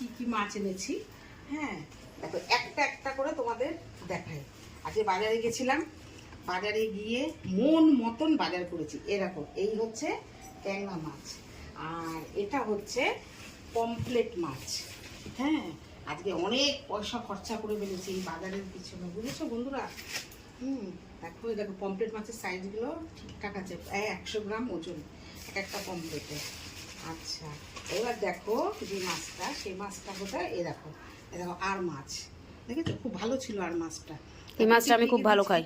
কি কি মাছ এনেছি। হ্যাঁ দেখো একটা একটা করে তোমাদের দেখাই। আজকে বাজারে গেছিলাম, বাজারে গিয়ে মন মতন বাজার করেছি। এরকম এই হচ্ছে ট্যাংরা মাছ, আর এটা হচ্ছে পমফ্লেট মাছ। হ্যাঁ আজকে অনেক পয়সা খরচা করে ফেলেছি এই বাজারের পিছনে, বুঝেছো বন্ধুরা। দেখো দেখো পমফ্লেট মাছের সাইজগুলো ঠিকঠাক আছে, প্রায় 100 গ্রাম ওজন এক একটা পমফ্লেটে। আচ্ছা এবার দেখো যে মাছটা, সেই মাছটা কোথায়, এ দেখো আর মাছ দেখেছো, খুব ভালো ছিল আর মাছটা। এই মাছটা আমি খুব ভালো খাই।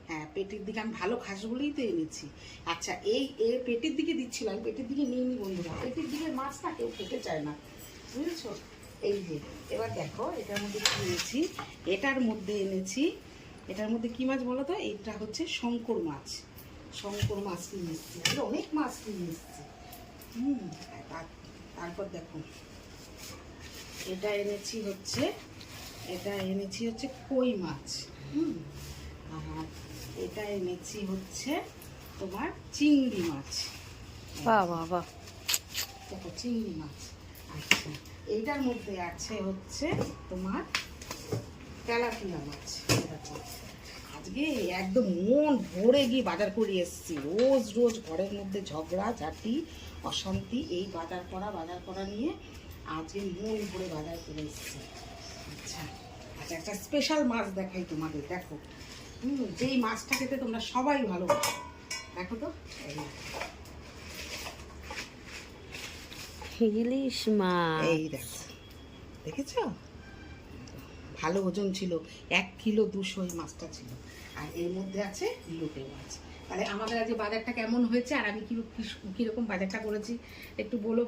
হ্যাঁ পেটের দিকে আমি ভালো খাস বলেই তো এনেছি। আচ্ছা এই পেটের দিকে দিচ্ছিল, আমি পেটের দিকে নিইনি বন্ধুরা, পেটের দিকে মাছ না কেউ খেতে চায় না, বুঝেছো। এই যে এবার দেখো এটার মধ্যে কি এনেছি, এটার মধ্যে এনেছি, এটার মধ্যে কি মাছ বলো তো, এটা হচ্ছে শঙ্কর মাছ। শঙ্কর মাছ কিনে এসেছি, অনেক মাছ কিনে এসেছি। তারপর দেখো এটা এনেছি হচ্ছে, কই মাছ। আর এটা এনেছি হচ্ছে তোমার চিংড়ি মাছ। বাহ বাহ বাহ, দেখো চিংড়ি মাছ। আচ্ছা এইটার মধ্যে আছে হচ্ছে তোমার তেলাপিয়া মাছ। আজকে একদম মন ভরে গিয়ে বাজার করে এসেছি। রোজ রোজ ঘরের মধ্যে ঝগড়া ঝাঁটি অশান্তি, এই বাজার করা নিয়ে আজকে মন ভরে বাজার করে এসেছি। আচ্ছা আচ্ছা একটা স্পেশাল মাছ দেখাই তোমাদের, দেখো যেই মাছটা খেতে তোমরা সবাই ভালোবাসো, দেখো তো ইলিশ মাছ। এই দেখো, দেখেছো ভালো ওজন ছিল, 1 কিলো 200 এই মাছটা ছিল। আর এর মধ্যে আছে লোটে মাছ। তাহলে আমাদের আজকে বাজারটা কেমন হয়েছে, আর আমি কিরকম বাজারটা করেছি একটু বলো।